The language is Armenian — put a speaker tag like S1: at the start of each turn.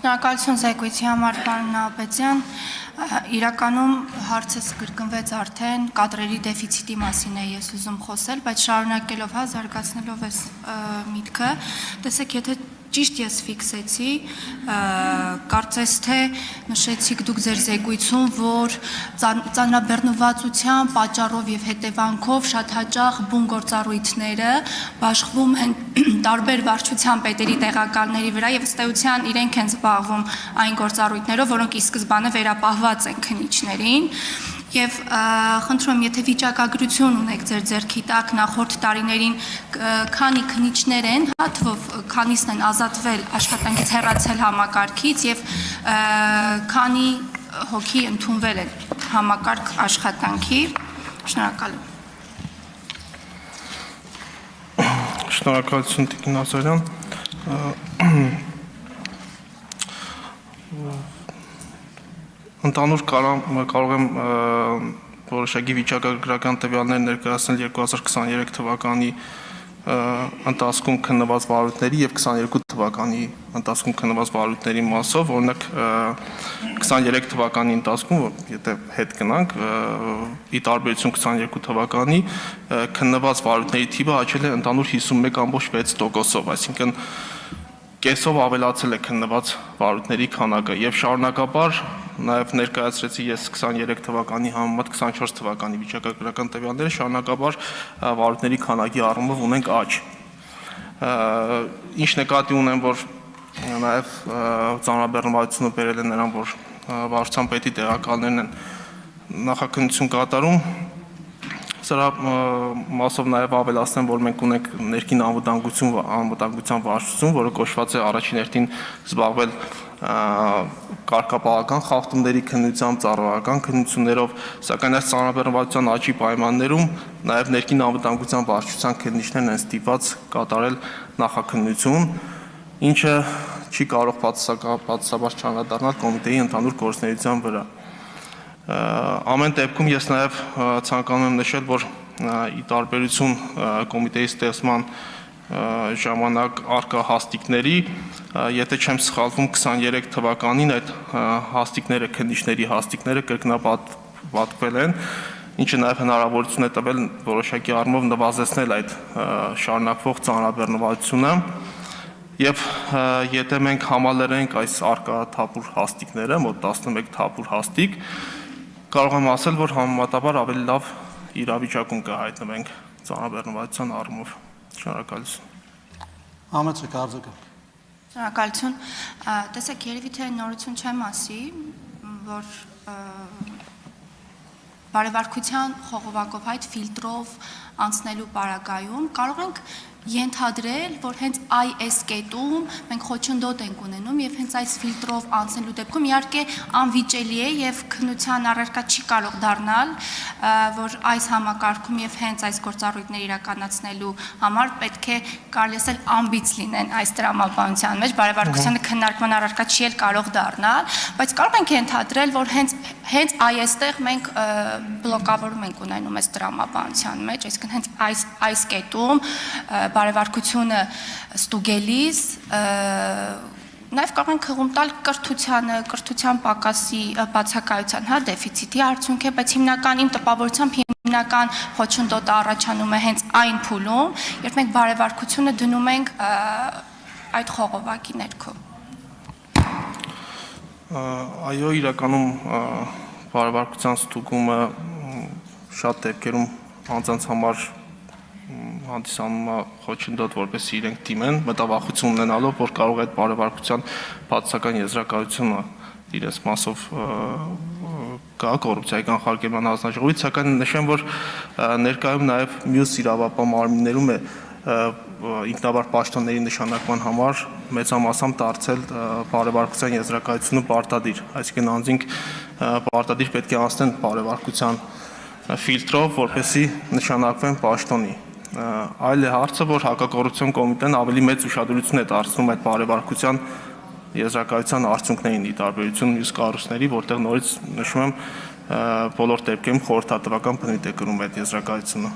S1: Շնորհակալություն զեկույցի համար, պարոն Նահապետյան, իրականում հարցս կրկնվեց արդեն կադրերի դեֆիցիտի մասին է ես ուզում խոսել, բայց շարունակելով զարգացնելով այս միտքը, տեսեք, եթե ճիշտ ես ֆիքսեցի, կարծես թե նշեցիք դուք ձեր զեկույցում, որ ծանրաբեռնվածության պատճառով եւ հետևանքով շատ հաճախ բուն գործառույթները բաշխվում են տարբեր վարչության պետերի տեղակալների վրա եւ ըստ էության իրենք են զբաղվում այն գործառույթներով, որոնք ի սկզբանե վերապահված են քննիչներին Եվ խնդրում եմ, եթե վիճակագրություն ունեք ձեր ձեռքի տակ նախորդ տարիներին քանի քննիչներ են, հատվով քանիսն են ազատվել աշխատանքից հեռացել համակարգից եւ քանի հոգի ընդունվել են համակարգ աշխատանքի, շնորհակալ եմ։
S2: Շնորհակալություն Տիկին Ազարյան։ Ընդհանուր կարող եմ որոշակի վիճակագրական տվյալներ ներկայացնել 2023 թվականի ընթացքում քննված վարույթների եւ 22 թվականի ընթացքում քննված վարույթների մասով, օրինակ 23 թվականի ընթացքում, եթե հետ գնանք, ի տարբերություն 22 թվականի քննված վարույթների թիվը աճել է ընդհանուր 51.6%-ով, այսինքն կեսով ավելացել է քննված վարույթների քանակը եւ շարունակաբար նաեւ ներկայացրեցի ես 23 թվականի համեմատ 24 թվականի վիճակագրական տվյալները շարունակաբար վարույթների քանակի առումով ունենք աճ։ Ինչ նկատի ունեմ, որ նաեւ ծանրաբեռնվածությունը բերել է նրան, որ վարչության պետի տեղակալներն են նախաքննություն կատարում Սրա մասով նաև ավելացնեմ, որ մենք ունենք ներքին անվտանգության վարչություն, որը կոչված է առաջին հերթին զբաղվել կարգապահական խախտումների քննությամբ, ծառայական քննություններով, սակայն այս ծանրաբեռնվածության աճի պայմաններում նաև ներքին անվտանգության վարչության քննիչներն են ստիպված կատարել նախաքննություն, ինչը չի կարող պատասխանաբար չանդրադառնալ կոմիտեի ընդհանուր գործունեության վրա։ Ամեն դեպքում ես նաև ցանկանում եմ նշել, որ ի տարբերություն կոմիտեի ստեղծման ժամանակ առկա հաստիկների, եթե չեմ սխալվում 23 թվականին այդ հաստիկները, քննիչների հաստիկները կրկնապատկվել են, ինչը նաև հնարավորություն է տվել որոշակի առումով նվազեցնել այդ շարունակվող ծանրաբեռնվածությունը Եվ եթե մենք համալրենք այս առկա թափուր հաստիկները, մոտ 11 թափուր հաստիկ, կարող եմ ասել, որ համեմատաբար ավելի լավ իրավիճակում կհայտնվենք ծանրաբեռնվածության առումով։ Շնորհակալություն։
S3: Համեցեք արձագանք։
S1: Շնորհակալություն։ Տեսեք, երևի թե նորություն չեմ ասի, որ բարևարկության խողովակով այդ ֆիլտրով անցնելու պարագայում կարող ենք ենթադրել, որ հենց այս կետում մենք խոչընդոտ ենք ունենում եւ հենց այս ֆիլտրով անցնելու դեպքում իհարկե անվիճելի է եւ քննության առարկա չի կարող դառնալ, որ այս համակարգում եւ հենց այս գործառույթները իրականացնելու համար պետք է կարելի ասել ամբից լինեն այս տրամաբանության մեջ, բարևարկությանը քննարկման առարկա չի էլ կարող դառնալ, բայց կարող ենք ենթադրել, որ հենց այստեղ մենք բլոկավորում ենք ունենում այս տրամաբանության մեջ, այսինքն հենց այս կետում բարևարկությունը ստուգելիս նաև կարող ենք հղում տալ կրթության պակասի բացակայության, դեֆիցիտի արդյունք է, բայց հիմնական իմ տպավորությամբ հիմնական խոչընդոտը առաջանում է հենց այն փուլում, երբ մենք բարևարկությունը դնում ենք այդ խողովակի ներքո։
S2: Այո, իրականում բարևարկության ստուգումը շատ դեպքերում անձանց համար հանդիսանում է խոչընդոտ, որպեսզի իրենք դիմեն, մտավախություն ունենալով, որ կարող է այդ բարևարկության բացասական եզրակացությունը իրենց մասով կա կոռուպցիայի կանխարգելման հանձնաժողովից, սակայն նշեմ, որ ներկայում նաև մյուս իրավապահ մարմիններում է ինքնավար պաշտոնների նշանակման համար մեծամասամբ դարձել բարևարկության եզրակացությունը պարտադիր, այսինքն անձինք պարտադիր պետք է անցնեն բարևարկության ֆիլտրով, որպեսզի նշանակվեն պաշտոնի։ Այլ է հարցը, որ հակակոռուպցիոն կոմիտեն ավելի մեծ ուշադրություն է դարձնում այդ բարևարկության եզրակացության արդյունքներին ի տարբերություն մյուս կառույցների, որտեղ նորից նշում եմ բոլոր դեպքերում խորհրդատվական բնույթ է կրում այդ եզրակացությունը։